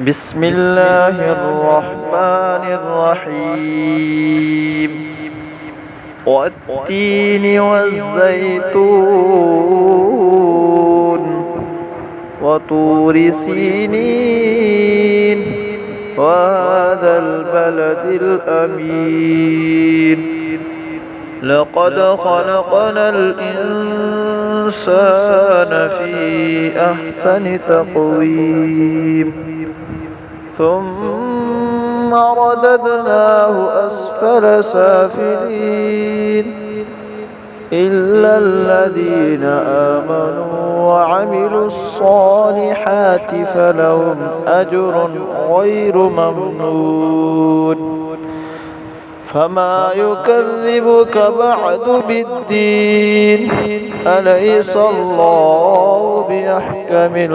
بسم الله الرحمن الرحيم والتين والزيتون وطور سينين وهذا البلد الأمين لقد خلقنا الإنسان في أحسن تقويم ثم رددناه أسفل سافلين إلا الذين آمنوا وعملوا الصالحات فلهم أجر غير ممنون فما يكذبك بعد بالدين أليس الله بأحكم